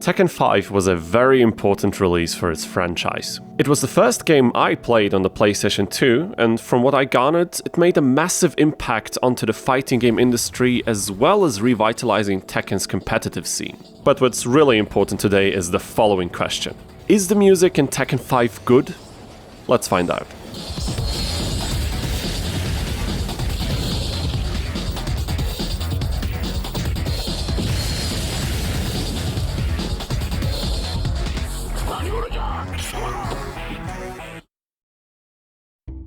Tekken 5 was a very important release for its franchise. It was the first game I played on the PlayStation 2, and from what I garnered, it made a massive impact onto the fighting game industry as well as revitalizing Tekken's competitive scene. But what's really important today is the following question. Is the music in Tekken 5 good? Let's find out.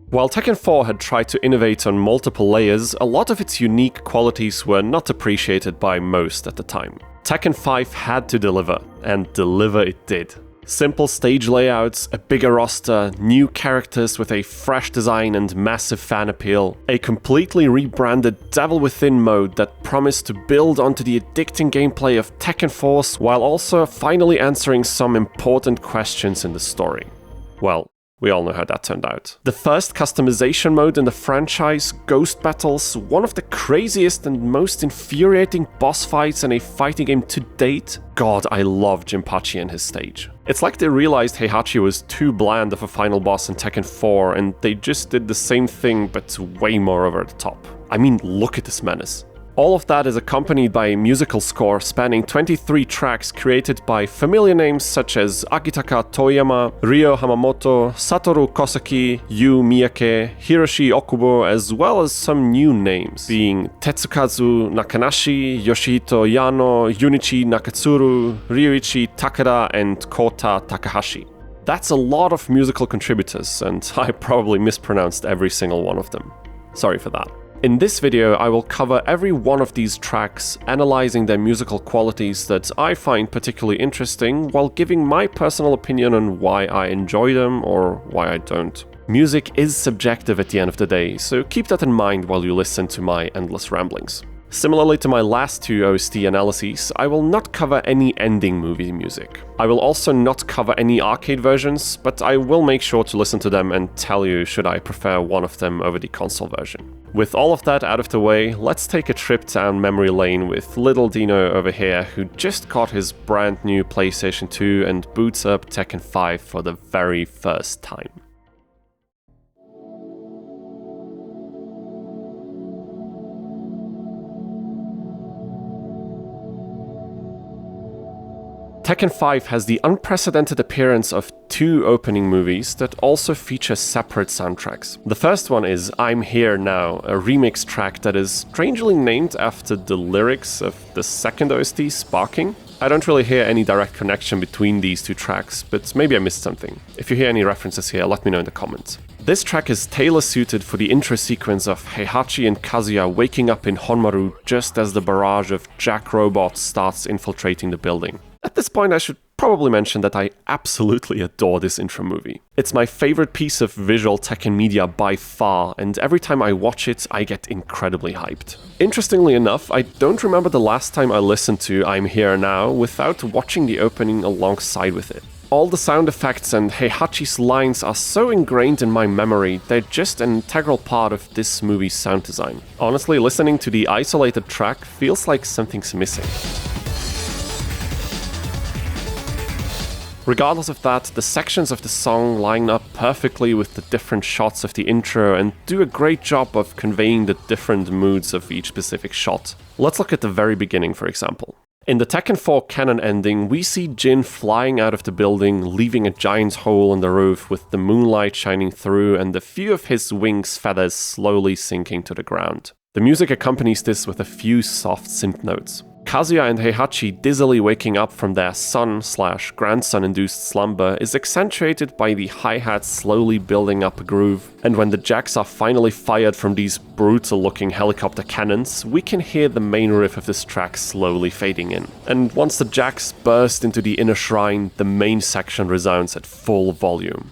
While Tekken 4 had tried to innovate on multiple layers, a lot of its unique qualities were not appreciated by most at the time. Tekken 5 had to deliver, and deliver it did. Simple stage layouts, a bigger roster, new characters with a fresh design and massive fan appeal, a completely rebranded Devil Within mode that promised to build onto the addicting gameplay of Tekken Force while also finally answering some important questions in the story. Well, we all know how that turned out. The first customization mode in the franchise, Ghost Battles, one of the craziest and most infuriating boss fights in a fighting game to date. God, I love Jinpachi and his stage. It's like they realized Heihachi was too bland of a final boss in Tekken 4 and they just did the same thing but way more over the top. I mean, look at this menace. All of that is accompanied by a musical score spanning 23 tracks created by familiar names such as Akitaka Toyama, Ryo Hamamoto, Satoru Kosaki, Yu Miyake, Hiroshi Okubo, as well as some new names, being Tetsukazu Nakanashi, Yoshihito Yano, Junichi Nakatsuru, Ryuichi Takeda, and Kota Takahashi. That's a lot of musical contributors, and I probably mispronounced every single one of them. Sorry for that. In this video, I will cover every one of these tracks, analyzing their musical qualities that I find particularly interesting, while giving my personal opinion on why I enjoy them or why I don't. Music is subjective at the end of the day, so keep that in mind while you listen to my endless ramblings. Similarly to my last two OST analyses, I will not cover any ending movie music. I will also not cover any arcade versions, but I will make sure to listen to them and tell you should I prefer one of them over the console version. With all of that out of the way, let's take a trip down memory lane with little Dino over here, who just got his brand new PlayStation 2 and boots up Tekken 5 for the very first time. Tekken 5 has the unprecedented appearance of two opening movies that also feature separate soundtracks. The first one is I'm Here Now, a remix track that is strangely named after the lyrics of the second OST, Sparking. I don't really hear any direct connection between these two tracks, but maybe I missed something. If you hear any references here, let me know in the comments. This track is tailor-suited for the intro sequence of Heihachi and Kazuya waking up in Honmaru just as the barrage of Jack robots starts infiltrating the building. At this point, I should probably mention that I absolutely adore this intro movie. It's my favorite piece of visual Tekken media by far, and every time I watch it, I get incredibly hyped. Interestingly enough, I don't remember the last time I listened to I'm Here Now without watching the opening alongside with it. All the sound effects and Heihachi's lines are so ingrained in my memory, they're just an integral part of this movie's sound design. Honestly, listening to the isolated track feels like something's missing. Regardless of that, the sections of the song line up perfectly with the different shots of the intro and do a great job of conveying the different moods of each specific shot. Let's look at the very beginning, for example. In the Tekken 4 canon ending, we see Jin flying out of the building, leaving a giant hole in the roof with the moonlight shining through and a few of his wings' feathers slowly sinking to the ground. The music accompanies this with a few soft synth notes. Kazuya and Heihachi dizzily waking up from their son/grandson-induced slumber is accentuated by the hi-hat slowly building up a groove, and when the jacks are finally fired from these brutal-looking helicopter cannons, we can hear the main riff of this track slowly fading in. And once the jacks burst into the inner shrine, the main section resounds at full volume.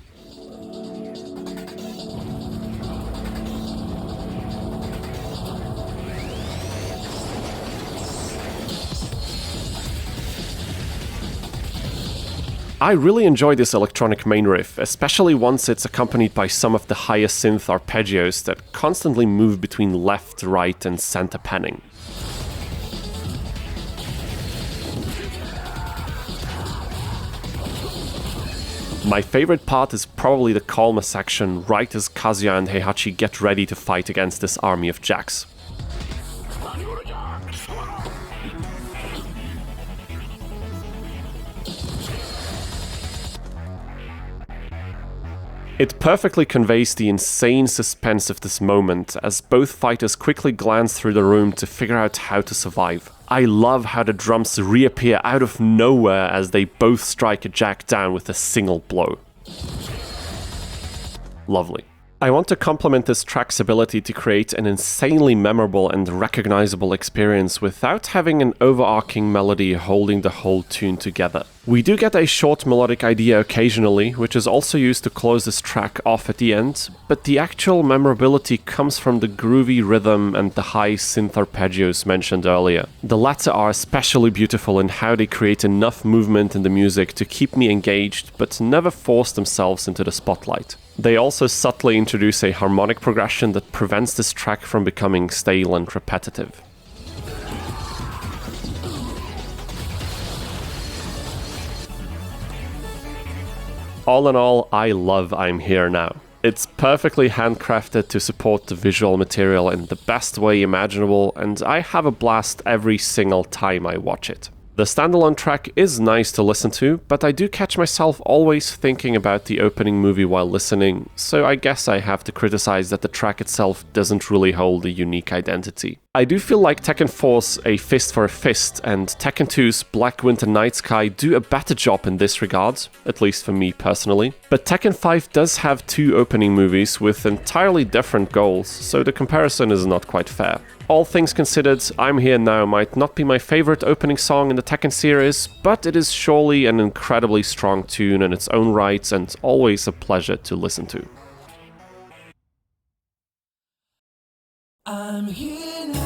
I really enjoy this electronic main riff, especially once it's accompanied by some of the higher synth arpeggios that constantly move between left, right, and center panning. My favorite part is probably the calmer section, right as Kazuya and Heihachi get ready to fight against this army of jacks. It perfectly conveys the insane suspense of this moment, as both fighters quickly glance through the room to figure out how to survive. I love how the drums reappear out of nowhere as they both strike a jack down with a single blow. Lovely. I want to compliment this track's ability to create an insanely memorable and recognizable experience without having an overarching melody holding the whole tune together. We do get a short melodic idea occasionally, which is also used to close this track off at the end, but the actual memorability comes from the groovy rhythm and the high synth arpeggios mentioned earlier. The latter are especially beautiful in how they create enough movement in the music to keep me engaged, but never force themselves into the spotlight. They also subtly introduce a harmonic progression that prevents this track from becoming stale and repetitive. All in all, I love I'm Here Now. It's perfectly handcrafted to support the visual material in the best way imaginable, and I have a blast every single time I watch it. The standalone track is nice to listen to, but I do catch myself always thinking about the opening movie while listening, so I guess I have to criticize that the track itself doesn't really hold a unique identity. I do feel like Tekken 4's A Fist for a Fist and Tekken 2's Black Winter Night Sky do a better job in this regard, at least for me personally. But Tekken 5 does have two opening movies with entirely different goals, so the comparison is not quite fair. All things considered, I'm Here Now might not be my favorite opening song in the Tekken series, but it is surely an incredibly strong tune in its own right and always a pleasure to listen to. I'm here now.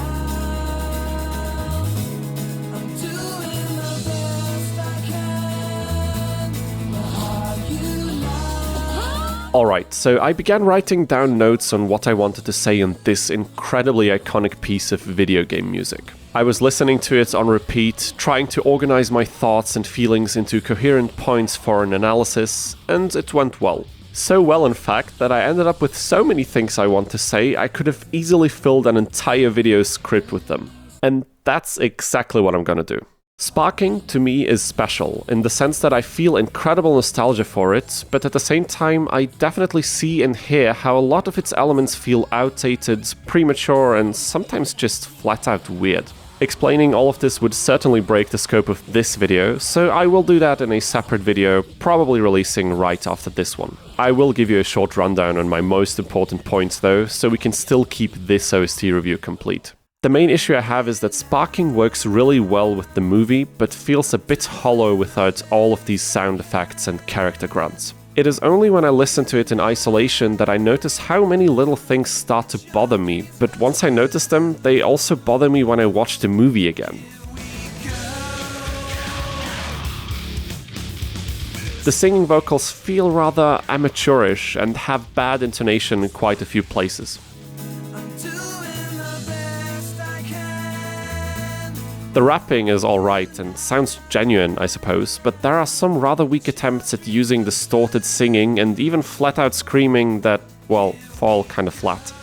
I'm doing the best I can. But are you now? Alright, so I began writing down notes on what I wanted to say on this incredibly iconic piece of video game music. I was listening to it on repeat, trying to organize my thoughts and feelings into coherent points for an analysis, and it went well. So well, in fact, that I ended up with so many things I want to say, I could have easily filled an entire video script with them. And that's exactly what I'm gonna do. Sparking, to me, is special, in the sense that I feel incredible nostalgia for it, but at the same time, I definitely see and hear how a lot of its elements feel outdated, premature, and sometimes just flat out weird. Explaining all of this would certainly break the scope of this video, so I will do that in a separate video, probably releasing right after this one. I will give you a short rundown on my most important points though, so we can still keep this OST review complete. The main issue I have is that sparking works really well with the movie, but feels a bit hollow without all of these sound effects and character grunts. It is only when I listen to it in isolation that I notice how many little things start to bother me, but once I notice them, they also bother me when I watch the movie again. The singing vocals feel rather amateurish and have bad intonation in quite a few places. The rapping is alright and sounds genuine, I suppose, but there are some rather weak attempts at using distorted singing and even flat-out screaming that, well, fall kinda flat.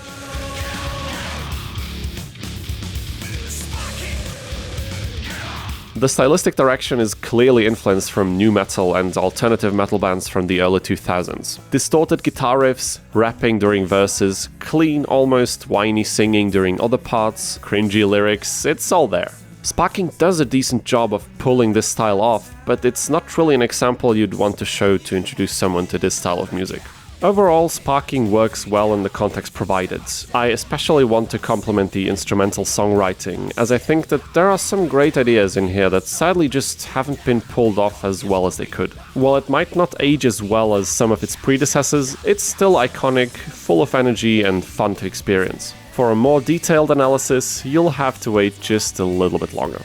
The stylistic direction is clearly influenced from nu metal and alternative metal bands from the early 2000s. Distorted guitar riffs, rapping during verses, clean, almost whiny singing during other parts, cringy lyrics, it's all there. Sparking does a decent job of pulling this style off, but it's not really an example you'd want to show to introduce someone to this style of music. Overall, sparking works well in the context provided. I especially want to compliment the instrumental songwriting, as I think that there are some great ideas in here that sadly just haven't been pulled off as well as they could. While it might not age as well as some of its predecessors, it's still iconic, full of energy and fun to experience. For a more detailed analysis, you'll have to wait just a little bit longer.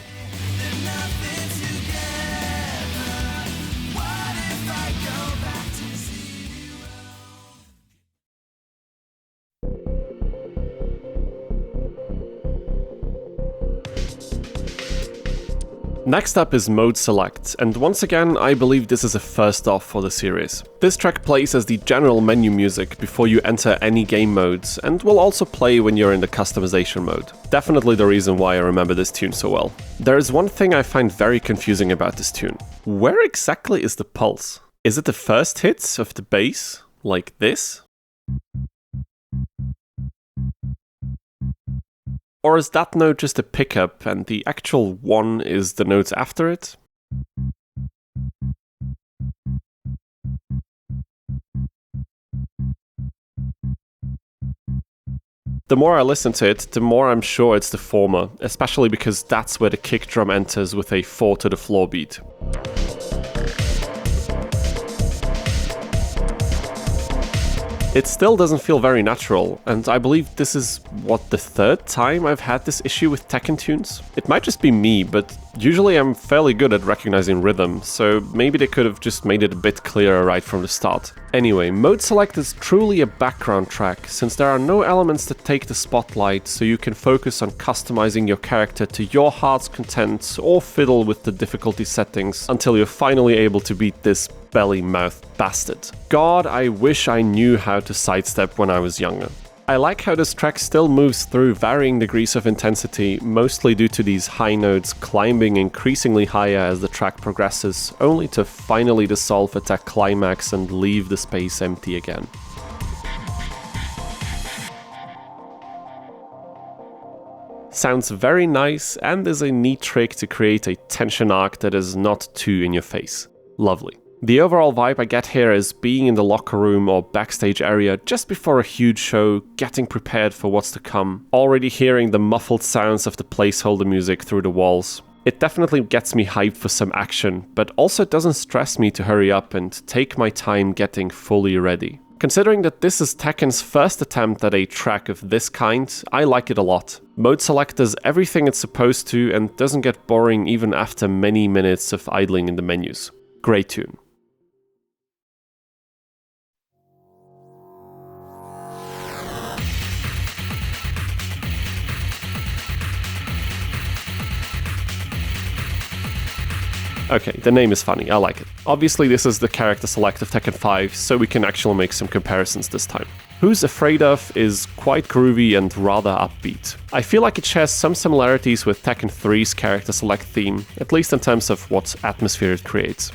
Next up is Mode Select, and once again I believe this is a first off for the series. This track plays as the general menu music before you enter any game modes, and will also play when you're in the customization mode. Definitely the reason why I remember this tune so well. There is one thing I find very confusing about this tune. Where exactly is the pulse? Is it the first hits of the bass, like this? Or is that note just a pickup and the actual one is the notes after it? The more I listen to it, the more I'm sure it's the former, especially because that's where the kick drum enters with a 4 to the floor beat. It still doesn't feel very natural, and I believe this is, the third time I've had this issue with Tekken tunes? It might just be me, but usually I'm fairly good at recognizing rhythm, so maybe they could have just made it a bit clearer right from the start. Anyway, Mode Select is truly a background track, since there are no elements that take the spotlight, so you can focus on customizing your character to your heart's content, or fiddle with the difficulty settings until you're finally able to beat this belly-mouthed bastard. God, I wish I knew how to sidestep when I was younger. I like how this track still moves through varying degrees of intensity, mostly due to these high notes climbing increasingly higher as the track progresses, only to finally dissolve at that climax and leave the space empty again. Sounds very nice and is a neat trick to create a tension arc that is not too in your face. Lovely. The overall vibe I get here is being in the locker room or backstage area just before a huge show, getting prepared for what's to come, already hearing the muffled sounds of the placeholder music through the walls. It definitely gets me hyped for some action, but also doesn't stress me to hurry up and take my time getting fully ready. Considering that this is Tekken's first attempt at a track of this kind, I like it a lot. Mode Select does everything it's supposed to and doesn't get boring even after many minutes of idling in the menus. Great tune. Okay, the name is funny, I like it. Obviously this is the character select of Tekken 5, so we can actually make some comparisons this time. Who's Afraid Of is quite groovy and rather upbeat. I feel like it shares some similarities with Tekken 3's character select theme, at least in terms of what atmosphere it creates.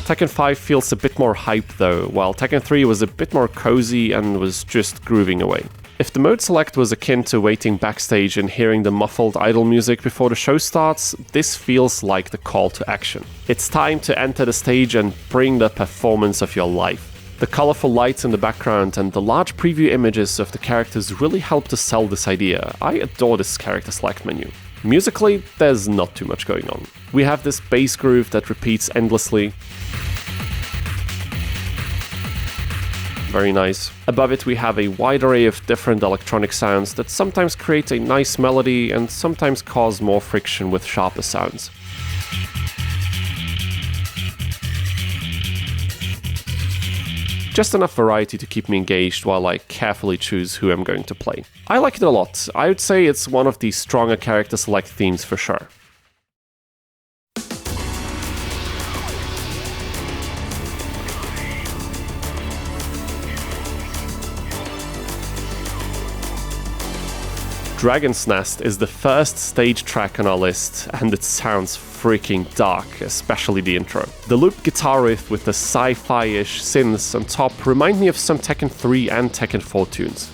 Tekken 5 feels a bit more hype though, while Tekken 3 was a bit more cozy and was just grooving away. If the mode select was akin to waiting backstage and hearing the muffled idle music before the show starts, this feels like the call to action. It's time to enter the stage and bring the performance of your life. The colorful lights in the background and the large preview images of the characters really help to sell this idea. I adore this character select menu. Musically, there's not too much going on. We have this bass groove that repeats endlessly. Very nice. Above it we have a wide array of different electronic sounds that sometimes create a nice melody and sometimes cause more friction with sharper sounds. Just enough variety to keep me engaged while I carefully choose who I'm going to play. I like it a lot. I would say it's one of the stronger character select themes for sure. Dragon's Nest is the first stage track on our list, and it sounds freaking dark, especially the intro. The looped guitar riff with the sci-fi-ish synths on top remind me of some Tekken 3 and Tekken 4 tunes.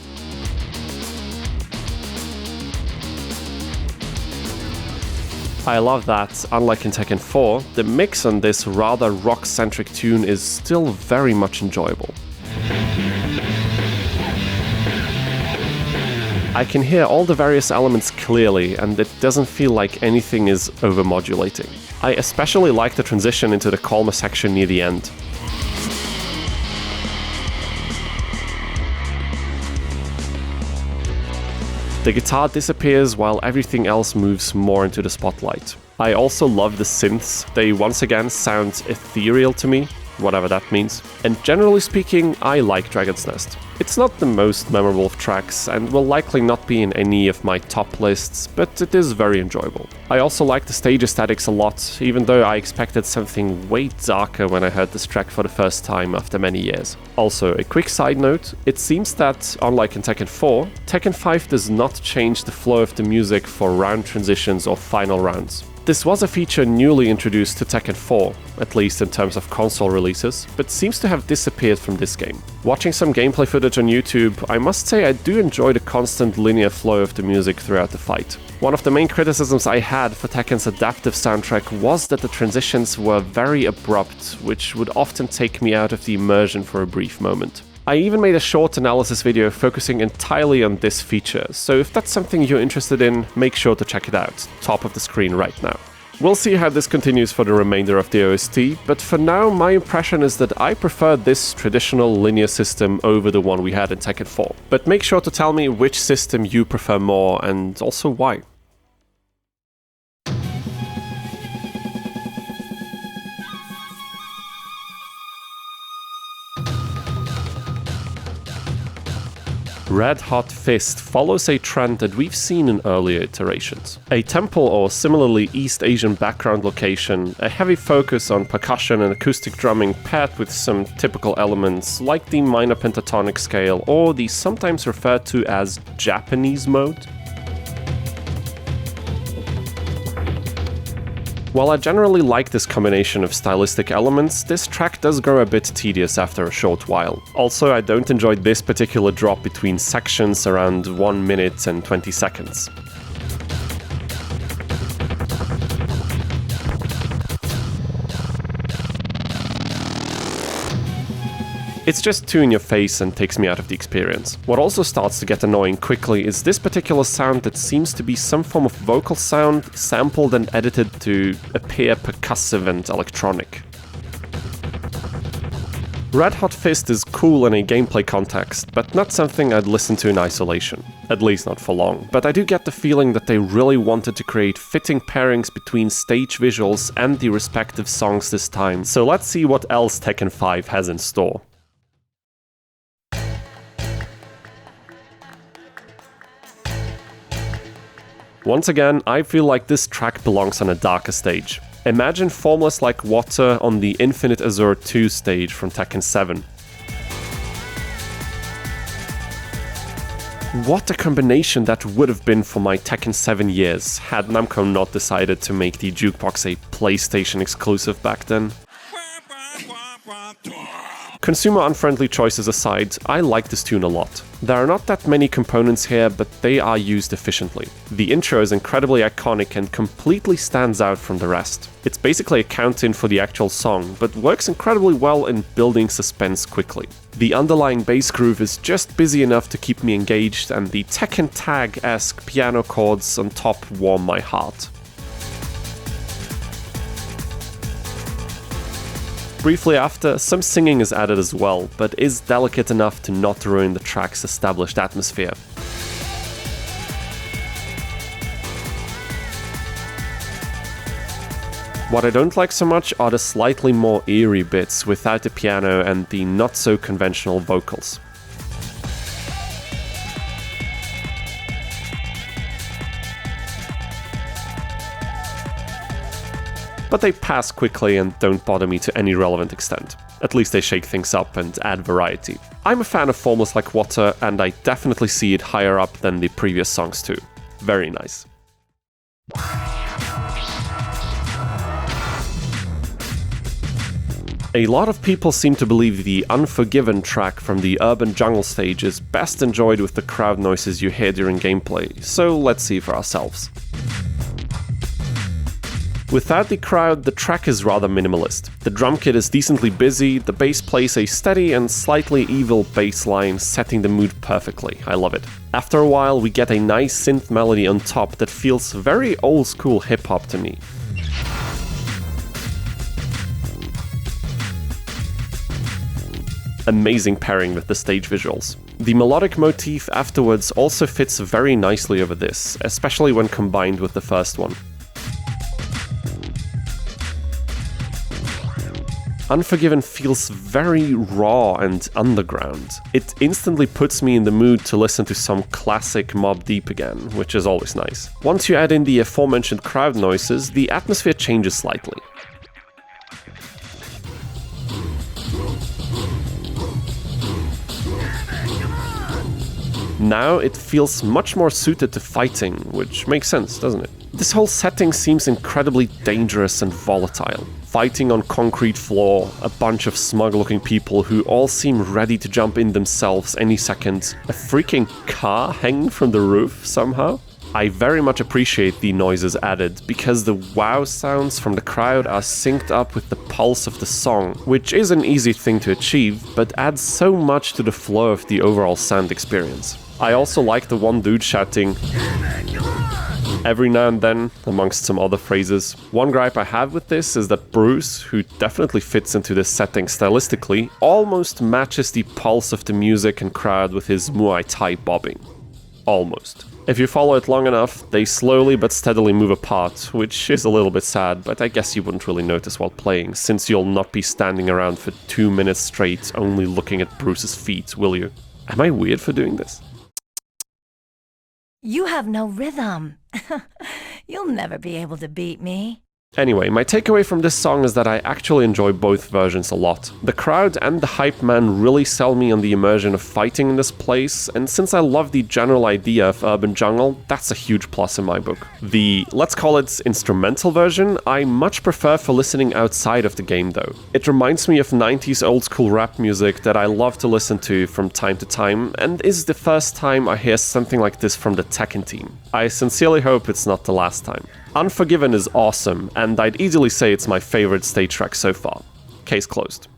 I love that, unlike in Tekken 4, the mix on this rather rock-centric tune is still very much enjoyable. I can hear all the various elements clearly, and it doesn't feel like anything is overmodulating. I especially like the transition into the calmer section near the end. The guitar disappears while everything else moves more into the spotlight. I also love the synths. They once again sound ethereal to me. whatever that means. And generally speaking, I like Dragon's Nest. It's not the most memorable of tracks and will likely not be in any of my top lists, but it is very enjoyable. I also like the stage aesthetics a lot, even though I expected something way darker when I heard this track for the first time after many years. Also, a quick side note, it seems that, unlike in Tekken 4, Tekken 5 does not change the flow of the music for round transitions or final rounds. This was a feature newly introduced to Tekken 4, at least in terms of console releases, but seems to have disappeared from this game. Watching some gameplay footage on YouTube, I must say I do enjoy the constant linear flow of the music throughout the fight. One of the main criticisms I had for Tekken's adaptive soundtrack was that the transitions were very abrupt, which would often take me out of the immersion for a brief moment. I even made a short analysis video focusing entirely on this feature, so if that's something you're interested in, make sure to check it out, top of the screen right now. We'll see how this continues for the remainder of the OST, but for now my impression is that I prefer this traditional linear system over the one we had in Tekken 4. But make sure to tell me which system you prefer more and also why. Red Hot Fist follows a trend that we've seen in earlier iterations. A temple or similarly East Asian background location, a heavy focus on percussion and acoustic drumming paired with some typical elements like the minor pentatonic scale or the sometimes referred to as Japanese mode. While I generally like this combination of stylistic elements, this track does grow a bit tedious after a short while. Also, I don't enjoy this particular drop between sections around 1 minute and 20 seconds. It's just too in your face and takes me out of the experience. What also starts to get annoying quickly is this particular sound that seems to be some form of vocal sound sampled and edited to appear percussive and electronic. Red Hot Fist is cool in a gameplay context, but not something I'd listen to in isolation. At least not for long. But I do get the feeling that they really wanted to create fitting pairings between stage visuals and the respective songs this time, so let's see what else Tekken 5 has in store. Once again, I feel like this track belongs on a darker stage. Imagine Formless like water on the Infinite Azure 2 stage from Tekken 7. What a combination that would have been for my Tekken 7 years, had Namco not decided to make the jukebox a PlayStation exclusive back then. Consumer unfriendly choices aside, I like this tune a lot. There are not that many components here, but they are used efficiently. The intro is incredibly iconic and completely stands out from the rest. It's basically a count-in for the actual song, but works incredibly well in building suspense quickly. The underlying bass groove is just busy enough to keep me engaged, and the Tekken Tag-esque piano chords on top warm my heart. Briefly after, some singing is added as well, but is delicate enough to not ruin the track's established atmosphere. What I don't like so much are the slightly more eerie bits without the piano and the not-so-conventional vocals. But they pass quickly and don't bother me to any relevant extent. At least they shake things up and add variety. I'm a fan of Formless like water, and I definitely see it higher up than the previous songs too. Very nice. A lot of people seem to believe the Unforgiven track from the Urban Jungle stage is best enjoyed with the crowd noises you hear during gameplay, so let's see for ourselves. Without the crowd, the track is rather minimalist. The drum kit is decently busy, the bass plays a steady and slightly evil bass line, setting the mood perfectly. I love it. After a while, we get a nice synth melody on top that feels very old school hip-hop to me. Amazing pairing with the stage visuals. The melodic motif afterwards also fits very nicely over this, especially when combined with the first one. Unforgiven feels very raw and underground. It instantly puts me in the mood to listen to some classic Mobb Deep again, which is always nice. Once you add in the aforementioned crowd noises, the atmosphere changes slightly. Now it feels much more suited to fighting, which makes sense, doesn't it? This whole setting seems incredibly dangerous and volatile. Fighting on concrete floor, a bunch of smug-looking people who all seem ready to jump in themselves any second, a freaking car hanging from the roof somehow. I very much appreciate the noises added, because the wow sounds from the crowd are synced up with the pulse of the song, which is an easy thing to achieve, but adds so much to the flow of the overall sound experience. I also like the one dude shouting every now and then, amongst some other phrases. One gripe I have with this is that Bruce, who definitely fits into this setting stylistically, almost matches the pulse of the music and crowd with his Muay Thai bobbing. Almost. If you follow it long enough, they slowly but steadily move apart, which is a little bit sad, but I guess you wouldn't really notice while playing, since you'll not be standing around for 2 minutes straight only looking at Bruce's feet, will you? Am I weird for doing this? You have no rhythm. You'll never be able to beat me. Anyway, my takeaway from this song is that I actually enjoy both versions a lot. The crowd and the hype man really sell me on the immersion of fighting in this place, and since I love the general idea of urban jungle, that's a huge plus in my book. The, let's call it, instrumental version, I much prefer for listening outside of the game though. It reminds me of 90s old school rap music that I love to listen to from time to time, and is the first time I hear something like this from the Tekken team. I sincerely hope it's not the last time. Unforgiven is awesome, and I'd easily say it's my favorite stage track so far. Case closed.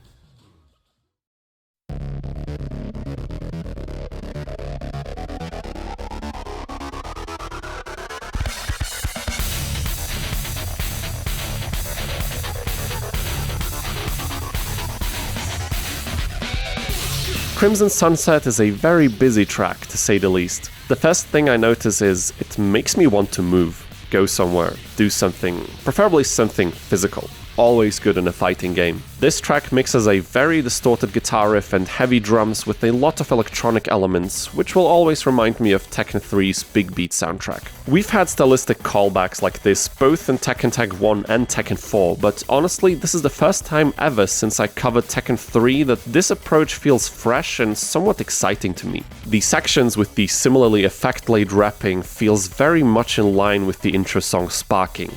Crimson Sunset is a very busy track, to say the least. The first thing I notice is it makes me want to move. Go somewhere, do something, preferably something physical. Always good in a fighting game. This track mixes a very distorted guitar riff and heavy drums with a lot of electronic elements, which will always remind me of Tekken 3's Big Beat soundtrack. We've had stylistic callbacks like this both in Tekken Tag 1 and Tekken 4, but honestly, this is the first time ever since I covered Tekken 3 that this approach feels fresh and somewhat exciting to me. The sections with the similarly effect-laid rapping feels very much in line with the intro song Sparking.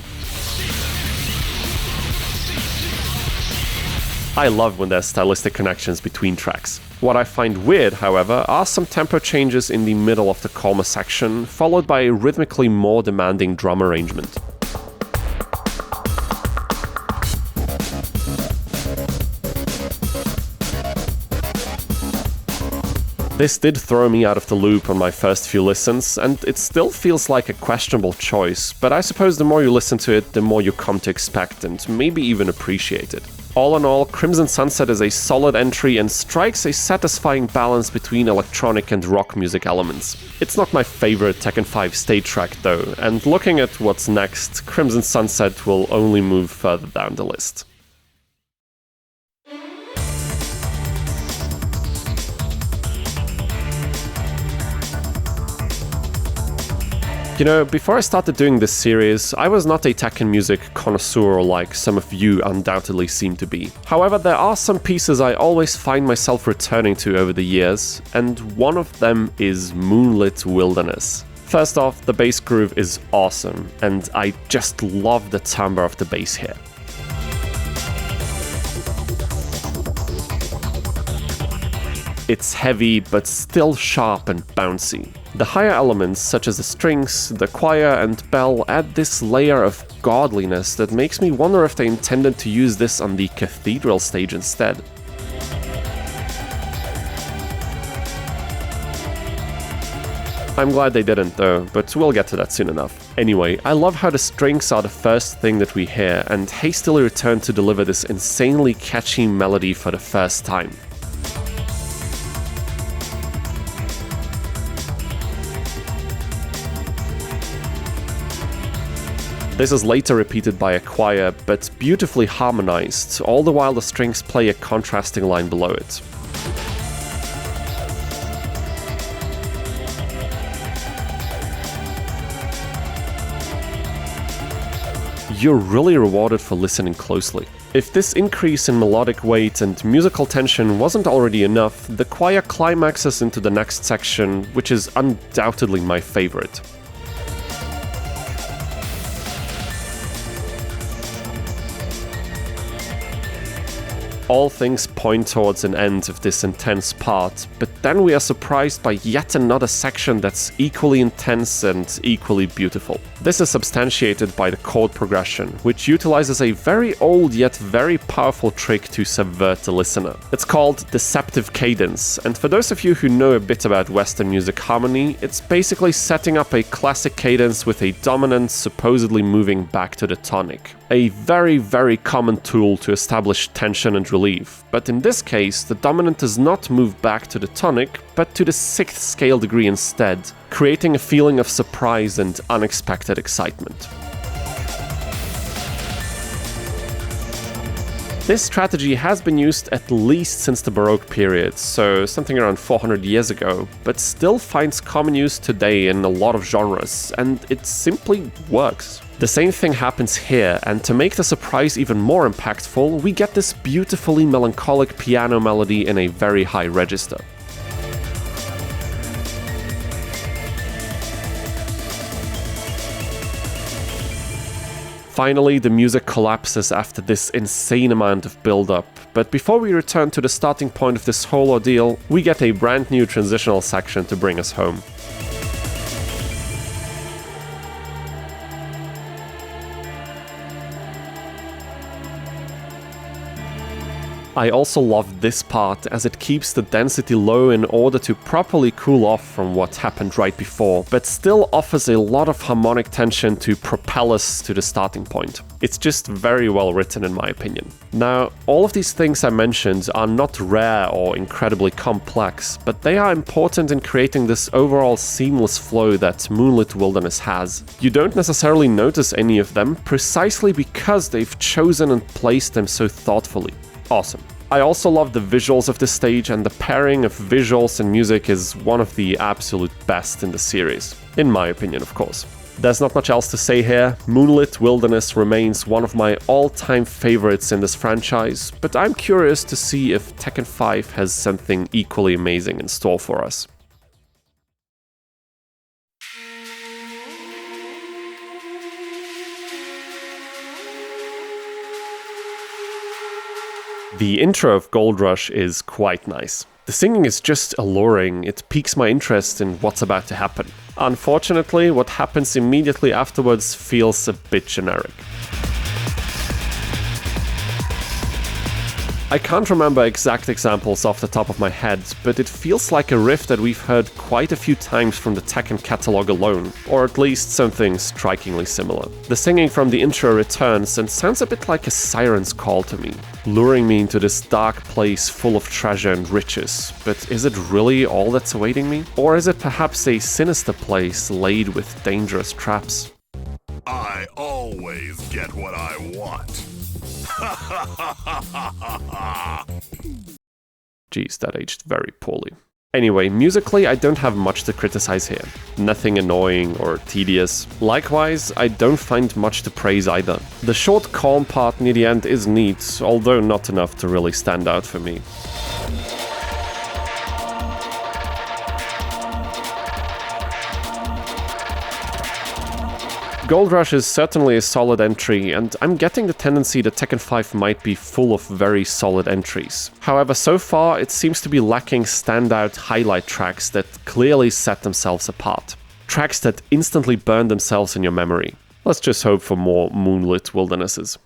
I love when there's stylistic connections between tracks. What I find weird, however, are some tempo changes in the middle of the calmer section, followed by a rhythmically more demanding drum arrangement. This did throw me out of the loop on my first few listens, and it still feels like a questionable choice, but I suppose the more you listen to it, the more you come to expect and maybe even appreciate it. All in all, Crimson Sunset is a solid entry and strikes a satisfying balance between electronic and rock music elements. It's not my favorite Tekken 5 stage track though, and looking at what's next, Crimson Sunset will only move further down the list. You know, before I started doing this series, I was not a Tekken music connoisseur like some of you undoubtedly seem to be. However, there are some pieces I always find myself returning to over the years, and one of them is Moonlit Wilderness. First off, the bass groove is awesome, and I just love the timbre of the bass here. It's heavy, but still sharp and bouncy. The higher elements, such as the strings, the choir, and bell, add this layer of godliness that makes me wonder if they intended to use this on the cathedral stage instead. I'm glad they didn't though, but we'll get to that soon enough. Anyway, I love how the strings are the first thing that we hear, and hastily return to deliver this insanely catchy melody for the first time. This is later repeated by a choir, but beautifully harmonized, all the while the strings play a contrasting line below it. You're really rewarded for listening closely. If this increase in melodic weight and musical tension wasn't already enough, the choir climaxes into the next section, which is undoubtedly my favorite. All things point towards an end of this intense part, but then we are surprised by yet another section that's equally intense and equally beautiful. This is substantiated by the chord progression, which utilizes a very old yet very powerful trick to subvert the listener. It's called deceptive cadence, and for those of you who know a bit about Western music harmony, it's basically setting up a classic cadence with a dominant supposedly moving back to the tonic. A very, very common tool to establish tension and relief, but in this case, the dominant does not move back to the tonic, but to the 6th scale degree instead, creating a feeling of surprise and unexpected excitement. This strategy has been used at least since the Baroque period, so something around 400 years ago, but still finds common use today in a lot of genres, and it simply works. The same thing happens here, and to make the surprise even more impactful, we get this beautifully melancholic piano melody in a very high register. Finally, the music collapses after this insane amount of build-up, but before we return to the starting point of this whole ordeal, we get a brand new transitional section to bring us home. I also love this part as it keeps the density low in order to properly cool off from what happened right before, but still offers a lot of harmonic tension to propel us to the starting point. It's just very well written in my opinion. Now, all of these things I mentioned are not rare or incredibly complex, but they are important in creating this overall seamless flow that Moonlit Wilderness has. You don't necessarily notice any of them precisely because they've chosen and placed them so thoughtfully. Awesome. I also love the visuals of this stage, and the pairing of visuals and music is one of the absolute best in the series. In my opinion, of course. There's not much else to say here. Moonlit Wilderness remains one of my all-time favorites in this franchise, but I'm curious to see if Tekken 5 has something equally amazing in store for us. The intro of Gold Rush is quite nice. The singing is just alluring, it piques my interest in what's about to happen. Unfortunately, what happens immediately afterwards feels a bit generic. I can't remember exact examples off the top of my head, but it feels like a riff that we've heard quite a few times from the Tekken catalog alone, or at least something strikingly similar. The singing from the intro returns and sounds a bit like a siren's call to me, luring me into this dark place full of treasure and riches. But is it really all that's awaiting me? Or is it perhaps a sinister place laid with dangerous traps? I always get what I want. Geez, that aged very poorly. Anyway, musically I don't have much to criticize here. Nothing annoying or tedious. Likewise, I don't find much to praise either. The short calm part near the end is neat, although not enough to really stand out for me. Gold Rush is certainly a solid entry, and I'm getting the tendency that Tekken 5 might be full of very solid entries. However, so far it seems to be lacking standout highlight tracks that clearly set themselves apart. Tracks that instantly burn themselves in your memory. Let's just hope for more Moonlit Wildernesses.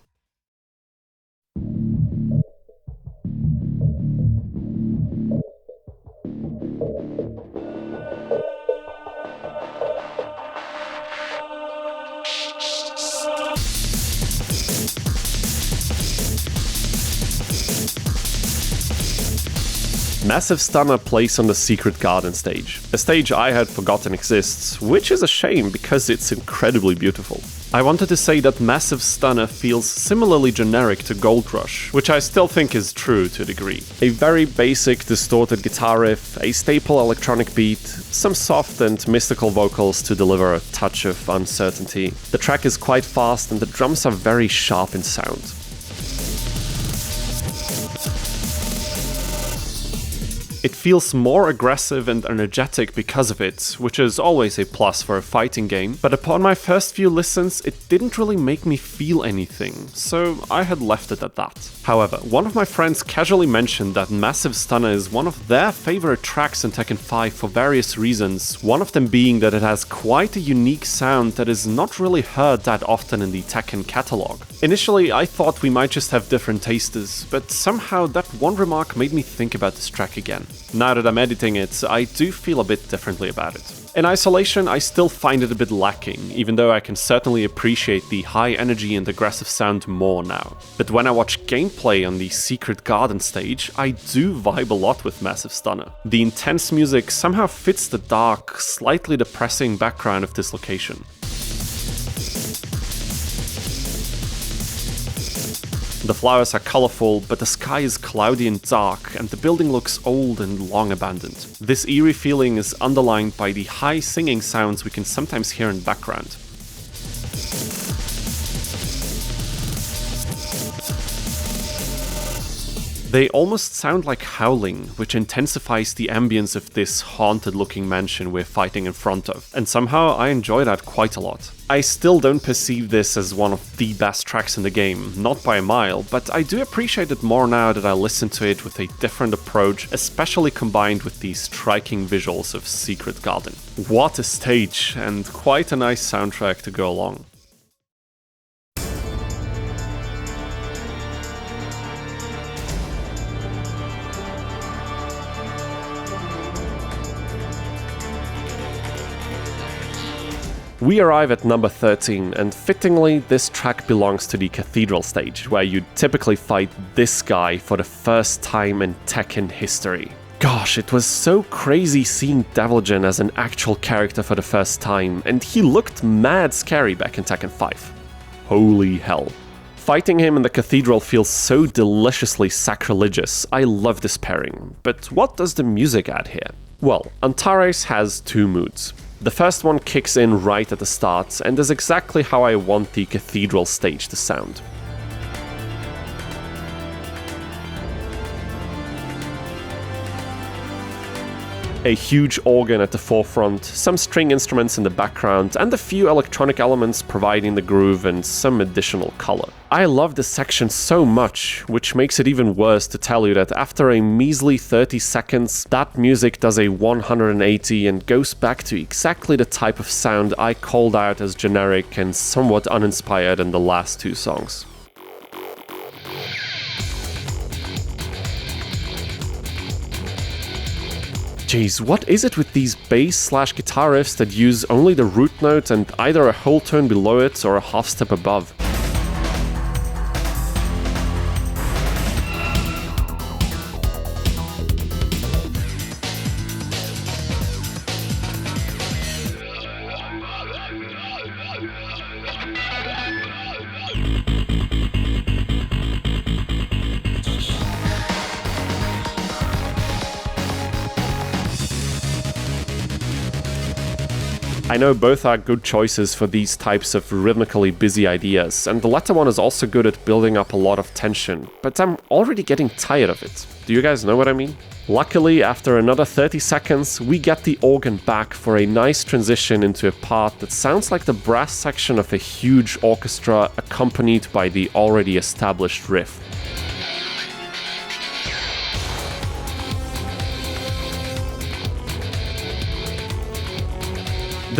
Massive Stunner plays on the Secret Garden stage, a stage I had forgotten exists, which is a shame because it's incredibly beautiful. I wanted to say that Massive Stunner feels similarly generic to Gold Rush, which I still think is true to a degree. A very basic distorted guitar riff, a staple electronic beat, some soft and mystical vocals to deliver a touch of uncertainty. The track is quite fast and the drums are very sharp in sound. It feels more aggressive and energetic because of it, which is always a plus for a fighting game, but upon my first few listens, it didn't really make me feel anything, so I had left it at that. However, one of my friends casually mentioned that Massive Stunner is one of their favorite tracks in Tekken 5 for various reasons, one of them being that it has quite a unique sound that is not really heard that often in the Tekken catalog. Initially, I thought we might just have different tastes, but somehow that one remark made me think about this track again. Now that I'm editing it, I do feel a bit differently about it. In isolation, I still find it a bit lacking, even though I can certainly appreciate the high energy and aggressive sound more now. But when I watch gameplay on the Secret Garden stage, I do vibe a lot with Massive Stunner. The intense music somehow fits the dark, slightly depressing background of this location. The flowers are colorful, but the sky is cloudy and dark, and the building looks old and long abandoned. This eerie feeling is underlined by the high singing sounds we can sometimes hear in the background. They almost sound like howling, which intensifies the ambience of this haunted-looking mansion we're fighting in front of, and somehow I enjoy that quite a lot. I still don't perceive this as one of the best tracks in the game, not by a mile, but I do appreciate it more now that I listen to it with a different approach, especially combined with the striking visuals of Secret Garden. What a stage, and quite a nice soundtrack to go along. We arrive at number 13, and fittingly, this track belongs to the Cathedral stage, where you typically fight this guy for the first time in Tekken history. Gosh, it was so crazy seeing Devilgen as an actual character for the first time, and he looked mad scary back in Tekken 5. Holy hell. Fighting him in the Cathedral feels so deliciously sacrilegious. I love this pairing, but what does the music add here? Well, Antares has two moods. The first one kicks in right at the start and is exactly how I want the Cathedral stage to sound. A huge organ at the forefront, some string instruments in the background, and a few electronic elements providing the groove and some additional color. I love this section so much, which makes it even worse to tell you that after a measly 30 seconds, that music does a 180 and goes back to exactly the type of sound I called out as generic and somewhat uninspired in the last two songs. Jeez, what is it with these bass/guitar riffs that use only the root note and either a whole tone below it or a half step above? I know both are good choices for these types of rhythmically busy ideas, and the latter one is also good at building up a lot of tension, but I'm already getting tired of it. Do you guys know what I mean? Luckily, after another 30 seconds, we get the organ back for a nice transition into a part that sounds like the brass section of a huge orchestra accompanied by the already established riff.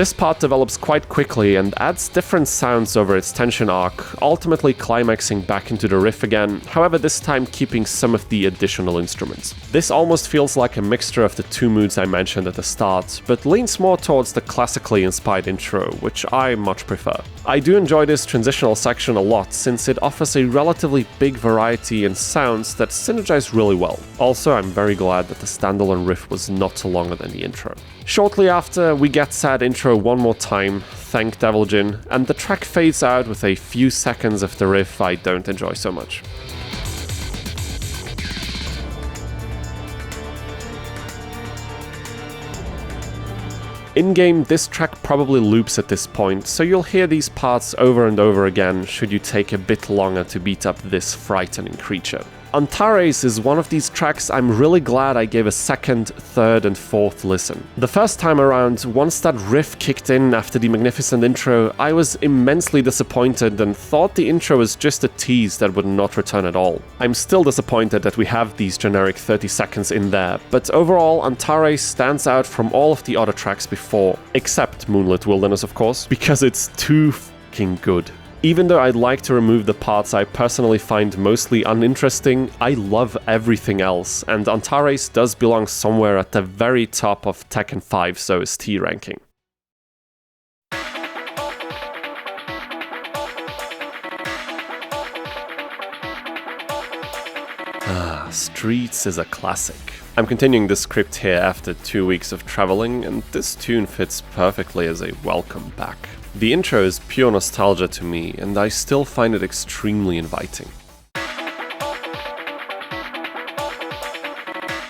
This part develops quite quickly and adds different sounds over its tension arc, ultimately climaxing back into the riff again, however this time keeping some of the additional instruments. This almost feels like a mixture of the two moods I mentioned at the start, but leans more towards the classically inspired intro, which I much prefer. I do enjoy this transitional section a lot since it offers a relatively big variety in sounds that synergize really well. Also, I'm very glad that the standalone riff was not longer than the intro. Shortly after, we get sad intro one more time, thank Devil Jin, and the track fades out with a few seconds of the riff I don't enjoy so much. In-game, this track probably loops at this point, so you'll hear these parts over and over again should you take a bit longer to beat up this frightening creature. Antares is one of these tracks I'm really glad I gave a second, third and fourth listen. The first time around, once that riff kicked in after the magnificent intro, I was immensely disappointed and thought the intro was just a tease that would not return at all. I'm still disappointed that we have these generic 30 seconds in there, but overall Antares stands out from all of the other tracks before, except Moonlit Wilderness of course, because it's too fucking good. Even though I'd like to remove the parts I personally find mostly uninteresting, I love everything else, and Antares does belong somewhere at the very top of Tekken 5's OST ranking. Streets is a classic. I'm continuing the script here after 2 weeks of traveling, and this tune fits perfectly as a welcome back. The intro is pure nostalgia to me, and I still find it extremely inviting.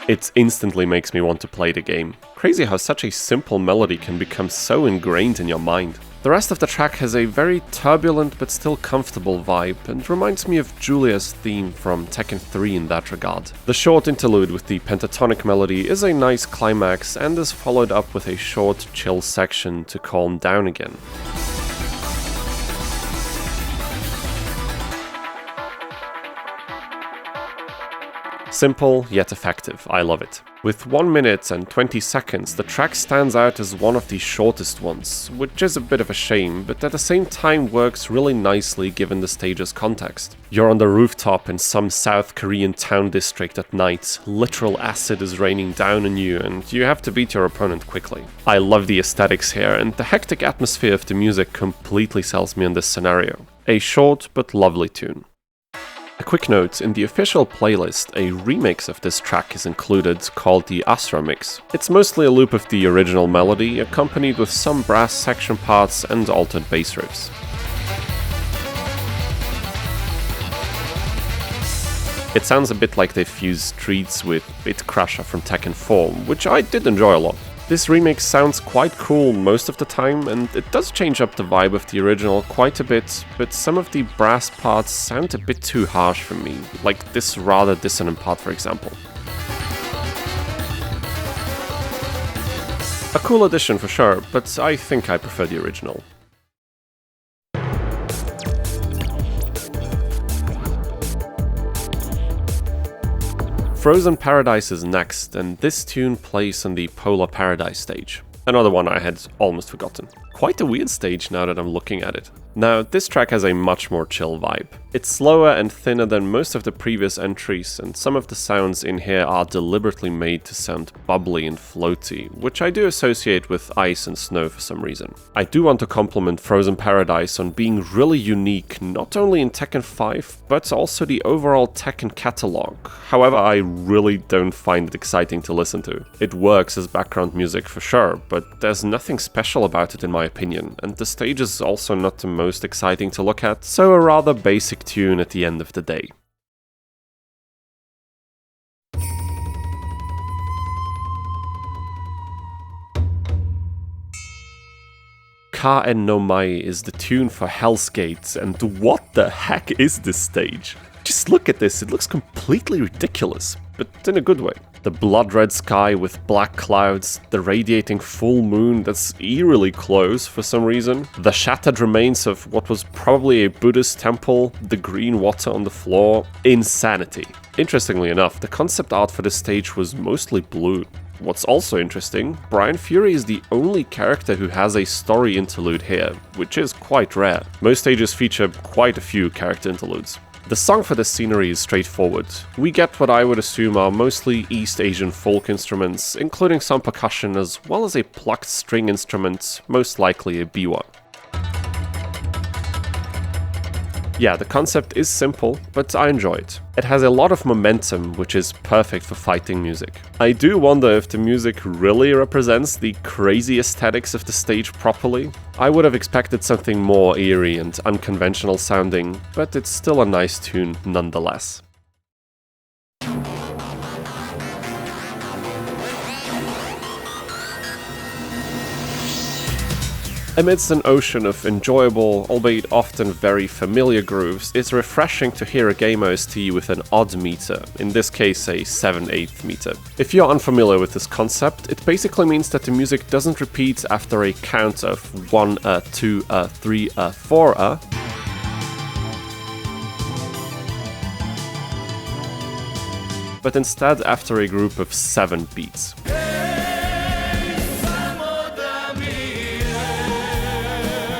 It instantly makes me want to play the game. Crazy how such a simple melody can become so ingrained in your mind. The rest of the track has a very turbulent but still comfortable vibe and reminds me of Julia's theme from Tekken 3 in that regard. The short interlude with the pentatonic melody is a nice climax and is followed up with a short chill section to calm down again. Simple, yet effective, I love it. With 1 minute and 20 seconds, the track stands out as one of the shortest ones, which is a bit of a shame, but at the same time works really nicely given the stage's context. You're on the rooftop in some South Korean town district at night, literal acid is raining down on you, and you have to beat your opponent quickly. I love the aesthetics here, and the hectic atmosphere of the music completely sells me in this scenario. A short but lovely tune. A quick note, in the official playlist, a remix of this track is included called the Astra Mix. It's mostly a loop of the original melody, accompanied with some brass section parts and altered bass riffs. It sounds a bit like they fused Streets with Bit Crusher from Tekken 4, which I did enjoy a lot. This remix sounds quite cool most of the time, and it does change up the vibe of the original quite a bit, but some of the brass parts sound a bit too harsh for me, like this rather dissonant part for example. A cool addition for sure, but I think I prefer the original. Frozen Paradise is next, and this tune plays on the Polar Paradise stage. Another one I had almost forgotten. Quite a weird stage now that I'm looking at it. Now, this track has a much more chill vibe. It's slower and thinner than most of the previous entries, and some of the sounds in here are deliberately made to sound bubbly and floaty, which I do associate with ice and snow for some reason. I do want to compliment Frozen Paradise on being really unique, not only in Tekken 5, but also the overall Tekken catalog. However, I really don't find it exciting to listen to. It works as background music for sure, but there's nothing special about it in my opinion, and the stage is also not the most exciting to look at, so a rather basic tune at the end of the day. Ka-En-No-Mai is the tune for Hell's Gate, and what the heck is this stage? Just look at this, it looks completely ridiculous, but in a good way. The blood-red sky with black clouds, the radiating full moon that's eerily close for some reason, the shattered remains of what was probably a Buddhist temple, the green water on the floor, insanity. Interestingly enough, the concept art for this stage was mostly blue. What's also interesting, Brian Fury is the only character who has a story interlude here, which is quite rare. Most stages feature quite a few character interludes. The song for this scenery is straightforward. We get what I would assume are mostly East Asian folk instruments, including some percussion as well as a plucked string instrument, most likely a biwa. Yeah, the concept is simple, but I enjoy it. It has a lot of momentum, which is perfect for fighting music. I do wonder if the music really represents the crazy aesthetics of the stage properly. I would have expected something more eerie and unconventional sounding, but it's still a nice tune nonetheless. Amidst an ocean of enjoyable, albeit often very familiar grooves, it's refreshing to hear a game OST with an odd meter, in this case a 7/8 meter. If you're unfamiliar with this concept, it basically means that the music doesn't repeat after a count of 1, 2, 3, 4, but instead after a group of 7 beats.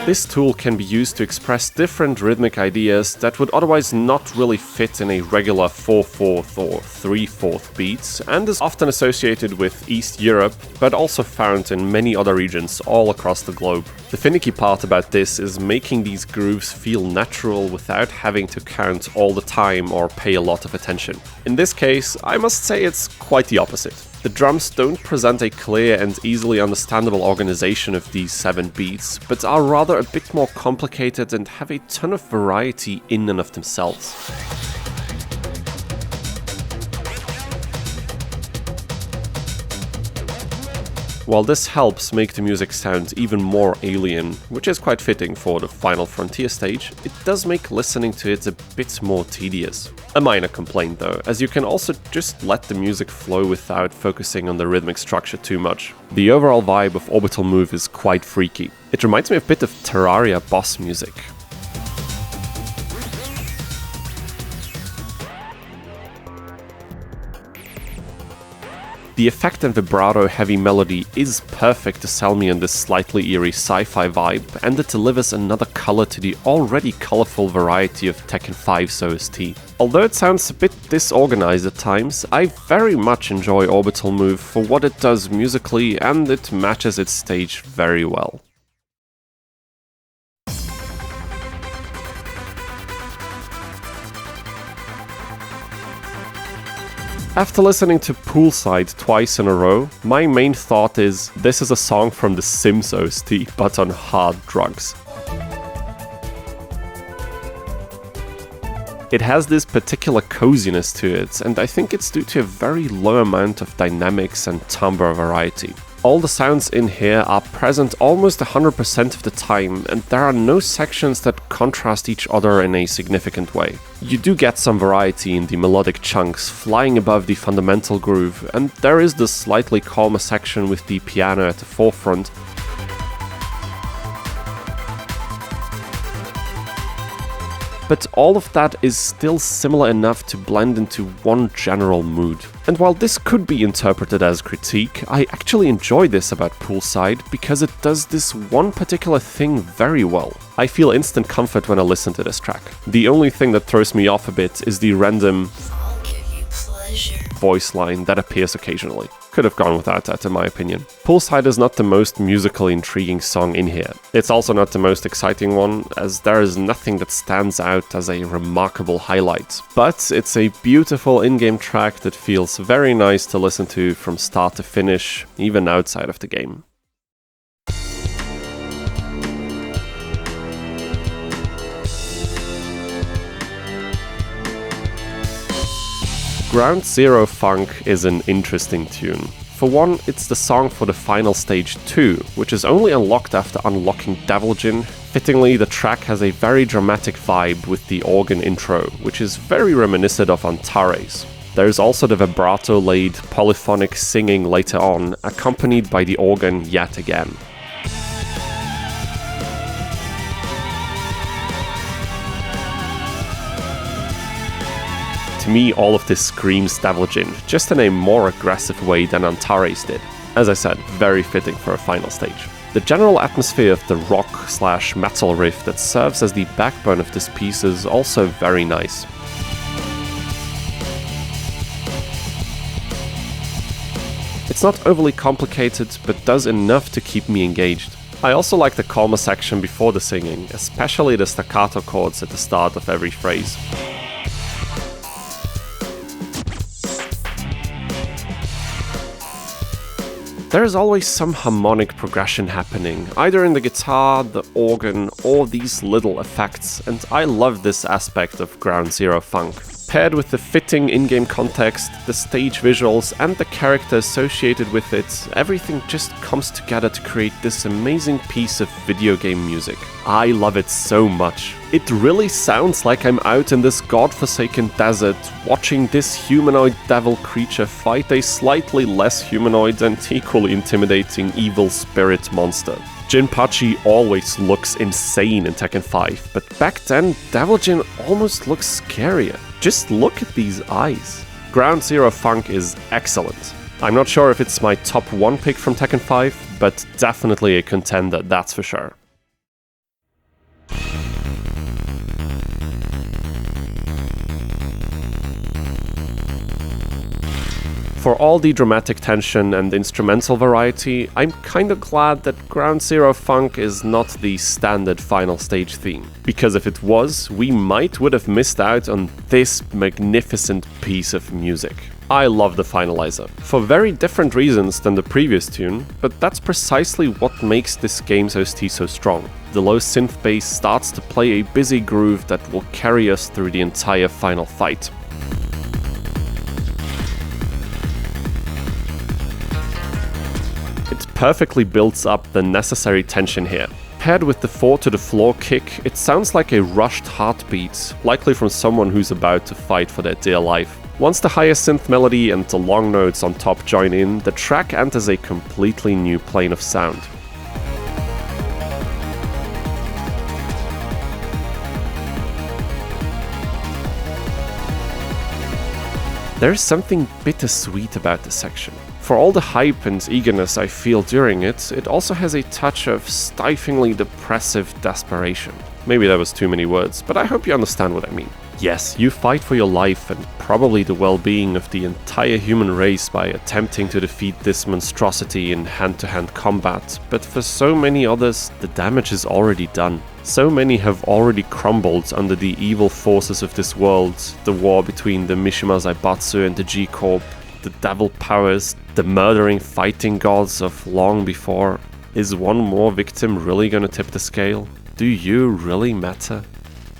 This tool can be used to express different rhythmic ideas that would otherwise not really fit in a regular 4/4 or 3/4 beat, and is often associated with East Europe, but also found in many other regions all across the globe. The finicky part about this is making these grooves feel natural without having to count all the time or pay a lot of attention. In this case, I must say it's quite the opposite. The drums don't present a clear and easily understandable organization of these 7 beats, but are rather a bit more complicated and have a ton of variety in and of themselves. While this helps make the music sound even more alien, which is quite fitting for the Final Frontier stage, it does make listening to it a bit more tedious. A minor complaint though, as you can also just let the music flow without focusing on the rhythmic structure too much. The overall vibe of Orbital Move is quite freaky. It reminds me a bit of Terraria boss music. The effect and vibrato heavy melody is perfect to sell me on this slightly eerie sci-fi vibe, and it delivers another color to the already colorful variety of Tekken 5's OST. Although it sounds a bit disorganized at times, I very much enjoy Orbital Move for what it does musically, and it matches its stage very well. After listening to Poolside twice in a row, my main thought is, this is a song from the Sims OST, but on hard drugs. It has this particular coziness to it, and I think it's due to a very low amount of dynamics and timbre variety. All the sounds in here are present almost 100% of the time, and there are no sections that contrast each other in a significant way. You do get some variety in the melodic chunks flying above the fundamental groove, and there is the slightly calmer section with the piano at the forefront. But all of that is still similar enough to blend into one general mood. And while this could be interpreted as critique, I actually enjoy this about Poolside because it does this one particular thing very well. I feel instant comfort when I listen to this track. The only thing that throws me off a bit is the random voice line that appears occasionally. Could have gone without that in my opinion. Poolside is not the most musically intriguing song in here. It's also not the most exciting one, as there is nothing that stands out as a remarkable highlight. But it's a beautiful in-game track that feels very nice to listen to from start to finish, even outside of the game. Ground Zero Funk is an interesting tune. For one, it's the song for the final stage 2, which is only unlocked after unlocking Deviljin. Fittingly, the track has a very dramatic vibe with the organ intro, which is very reminiscent of Antares. There's also the vibrato-laid polyphonic singing later on, accompanied by the organ yet again. To To me, all of this screams Devilgin, just in a more aggressive way than Antares did. As I said, very fitting for a final stage. The general atmosphere of the rock/metal riff that serves as the backbone of this piece is also very nice. It's not overly complicated, but does enough to keep me engaged. I also like the calmer section before the singing, especially the staccato chords at the start of every phrase. There is always some harmonic progression happening, either in the guitar, the organ, or these little effects, and I love this aspect of Ground Zero funk. Paired with the fitting in-game context, the stage visuals, and the character associated with it, everything just comes together to create this amazing piece of video game music. I love it so much. It really sounds like I'm out in this godforsaken desert, watching this humanoid devil creature fight a slightly less humanoid and equally intimidating evil spirit monster. Jinpachi always looks insane in Tekken 5, but back then, Devilgin almost looks scarier. Just look at these eyes. Ground Zero Funk is excellent. I'm not sure if it's my top 1 pick from Tekken 5, but definitely a contender, that's for sure. For all the dramatic tension and instrumental variety, I'm kinda glad that Ground Zero Funk is not the standard final stage theme. Because if it was, we would have missed out on this magnificent piece of music. I love the Finalizer, for very different reasons than the previous tune, but that's precisely what makes this game's OST so strong. The low synth bass starts to play a busy groove that will carry us through the entire final fight. It perfectly builds up the necessary tension here. Paired with the 4 to the floor kick, it sounds like a rushed heartbeat, likely from someone who's about to fight for their dear life. Once the higher synth melody and the long notes on top join in, the track enters a completely new plane of sound. There's something bittersweet about this section. For all the hype and eagerness I feel during it, it also has a touch of stiflingly depressive desperation. Maybe that was too many words, but I hope you understand what I mean. Yes, you fight for your life and probably the well-being of the entire human race by attempting to defeat this monstrosity in hand-to-hand combat, but for so many others, the damage is already done. So many have already crumbled under the evil forces of this world, the war between the Mishima Zaibatsu and the G-Corp, the devil powers, the murdering fighting gods of long before. Is one more victim really gonna tip the scale? Do you really matter?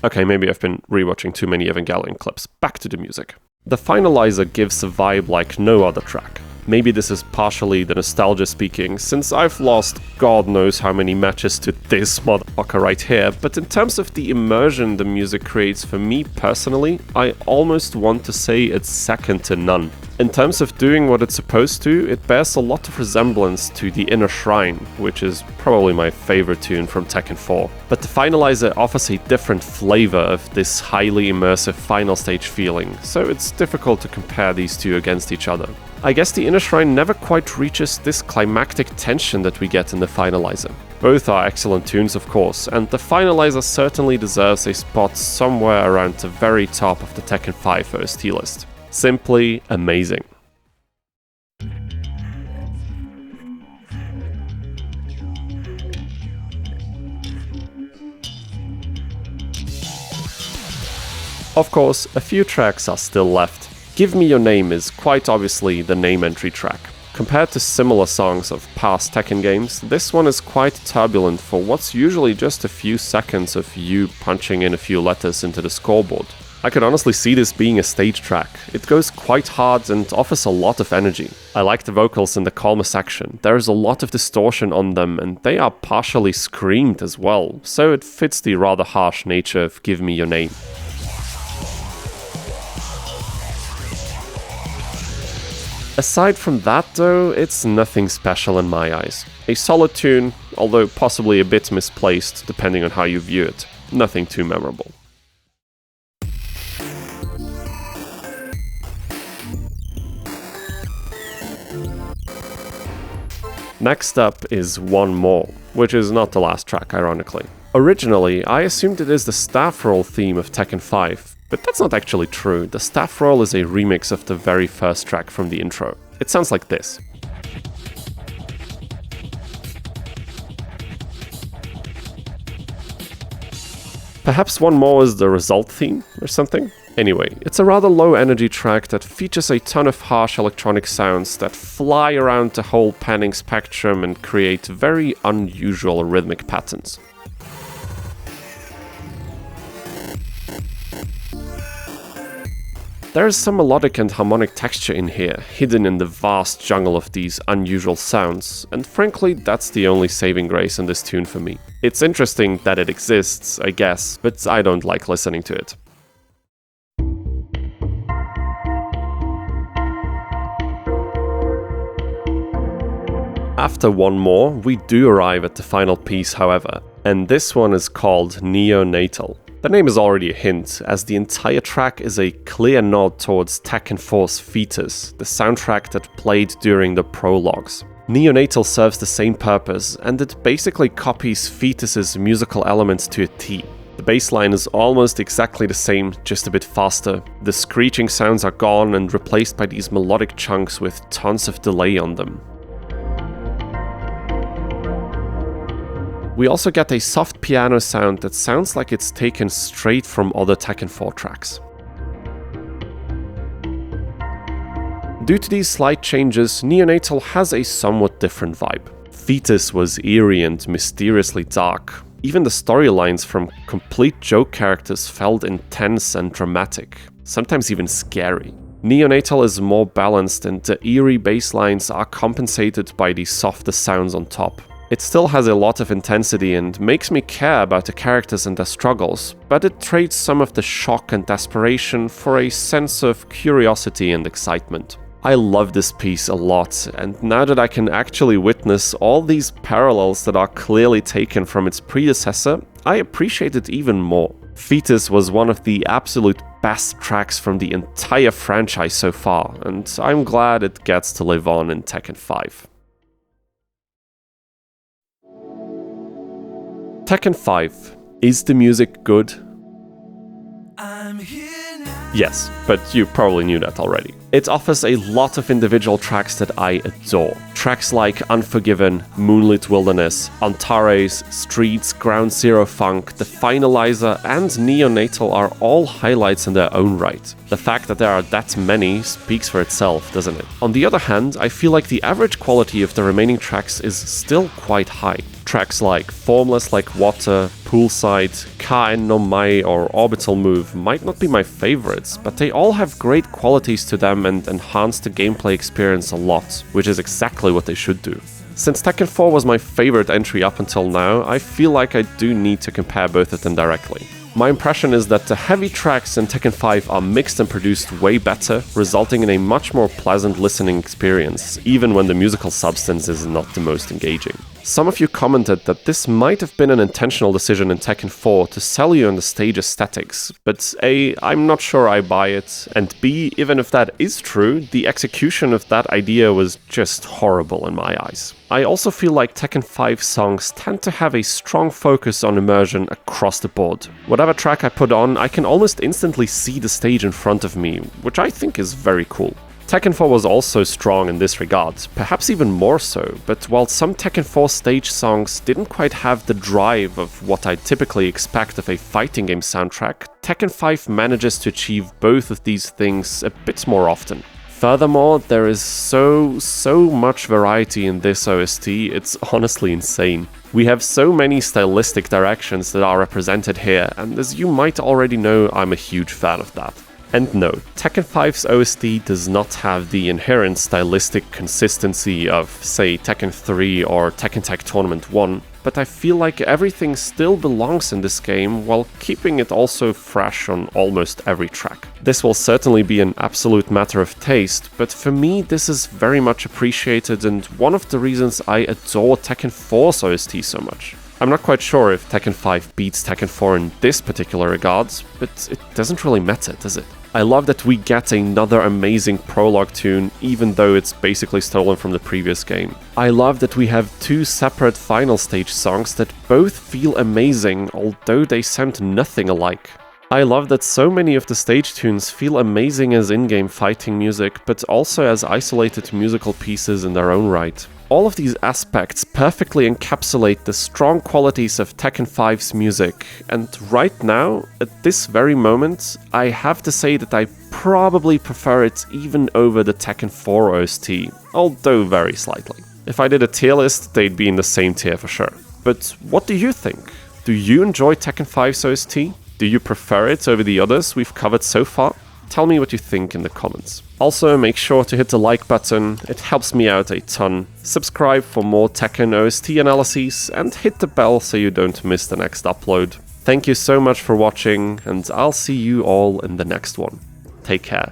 Okay, maybe I've been rewatching too many Evangelion clips. Back to the music. The Finalizer gives a vibe like no other track. Maybe this is partially the nostalgia speaking, since I've lost God knows how many matches to this motherfucker right here, but in terms of the immersion the music creates for me personally, I almost want to say it's second to none. In terms of doing what it's supposed to, it bears a lot of resemblance to the Inner Shrine, which is probably my favorite tune from Tekken 4. But the Finalizer offers a different flavor of this highly immersive final stage feeling, so it's difficult to compare these two against each other. I guess the Inner Shrine never quite reaches this climactic tension that we get in the Finalizer. Both are excellent tunes, of course, and the Finalizer certainly deserves a spot somewhere around the very top of the Tekken 5 OST list. Simply amazing. Of course, a few tracks are still left. Give Me Your Name is quite obviously the name entry track. Compared to similar songs of past Tekken games, this one is quite turbulent for what's usually just a few seconds of you punching in a few letters into the scoreboard. I could honestly see this being a stage track. It goes quite hard and offers a lot of energy. I like the vocals in the calmer section. There is a lot of distortion on them and they are partially screamed as well, so it fits the rather harsh nature of Give Me Your Name. Aside from that though, it's nothing special in my eyes. A solid tune, although possibly a bit misplaced depending on how you view it. Nothing too memorable. Next up is One More, which is not the last track, ironically. Originally, I assumed it is the staff roll theme of Tekken 5, but that's not actually true. The staff roll is a remix of the very first track from the intro. It sounds like this. Perhaps One More is the result theme or something? Anyway, it's a rather low energy track that features a ton of harsh electronic sounds that fly around the whole panning spectrum and create very unusual rhythmic patterns. There is some melodic and harmonic texture in here, hidden in the vast jungle of these unusual sounds, and frankly, that's the only saving grace in this tune for me. It's interesting that it exists, I guess, but I don't like listening to it. After One More, we do arrive at the final piece, however, and this one is called Neonatal. The name is already a hint, as the entire track is a clear nod towards Tekken 4's Fetus, the soundtrack that played during the prologues. Neonatal serves the same purpose, and it basically copies Fetus's musical elements to a T. The bass line is almost exactly the same, just a bit faster. The screeching sounds are gone and replaced by these melodic chunks with tons of delay on them. We also get a soft piano sound that sounds like it's taken straight from other Tekken 4 tracks. Due to these slight changes, Neonatal has a somewhat different vibe. Fetus was eerie and mysteriously dark. Even the storylines from complete joke characters felt intense and dramatic, sometimes even scary. Neonatal is more balanced, and the eerie bass lines are compensated by the softer sounds on top. It still has a lot of intensity and makes me care about the characters and their struggles, but it trades some of the shock and desperation for a sense of curiosity and excitement. I love this piece a lot, and now that I can actually witness all these parallels that are clearly taken from its predecessor, I appreciate it even more. Fetus was one of the absolute best tracks from the entire franchise so far, and I'm glad it gets to live on in Tekken 5. Tekken 5. Is the music good? Yes, but you probably knew that already. It offers a lot of individual tracks that I adore. Tracks like Unforgiven, Moonlit Wilderness, Antares, Streets, Ground Zero Funk, the Finalizer, and Neonatal are all highlights in their own right. The fact that there are that many speaks for itself, doesn't it? On the other hand, I feel like the average quality of the remaining tracks is still quite high. Tracks like Formless Like Water, Poolside, Ka-En-No-Mai, or Orbital Move might not be my favorites, but they all have great qualities to them and enhance the gameplay experience a lot, which is exactly what they should do. Since Tekken 4 was my favorite entry up until now, I feel like I do need to compare both of them directly. My impression is that the heavy tracks in Tekken 5 are mixed and produced way better, resulting in a much more pleasant listening experience, even when the musical substance is not the most engaging. Some of you commented that this might have been an intentional decision in Tekken 4 to sell you on the stage aesthetics, but A, I'm not sure I buy it, and B, even if that is true, the execution of that idea was just horrible in my eyes. I also feel like Tekken 5 songs tend to have a strong focus on immersion across the board. Whatever track I put on, I can almost instantly see the stage in front of me, which I think is very cool. Tekken 4 was also strong in this regard, perhaps even more so, but while some Tekken 4 stage songs didn't quite have the drive of what I typically expect of a fighting game soundtrack, Tekken 5 manages to achieve both of these things a bit more often. Furthermore, there is so much variety in this OST, it's honestly insane. We have so many stylistic directions that are represented here, and as you might already know, I'm a huge fan of that. And no, Tekken 5's OST does not have the inherent stylistic consistency of, say, Tekken 3 or Tekken Tag Tournament 1, but I feel like everything still belongs in this game while keeping it also fresh on almost every track. This will certainly be an absolute matter of taste, but for me this is very much appreciated and one of the reasons I adore Tekken 4's OST so much. I'm not quite sure if Tekken 5 beats Tekken 4 in this particular regard, but it doesn't really matter, does it? I love that we get another amazing prologue tune, even though it's basically stolen from the previous game. I love that we have two separate final stage songs that both feel amazing, although they sound nothing alike. I love that so many of the stage tunes feel amazing as in-game fighting music, but also as isolated musical pieces in their own right. All of these aspects perfectly encapsulate the strong qualities of Tekken 5's music, and right now, at this very moment, I have to say that I probably prefer it even over the Tekken 4 OST, although very slightly. If I did a tier list, they'd be in the same tier for sure. But what do you think? Do you enjoy Tekken 5's OST? Do you prefer it over the others we've covered so far? Tell me what you think in the comments. Also, make sure to hit the like button, it helps me out a ton. Subscribe for more Tekken OST analyses, and hit the bell so you don't miss the next upload. Thank you so much for watching, and I'll see you all in the next one. Take care.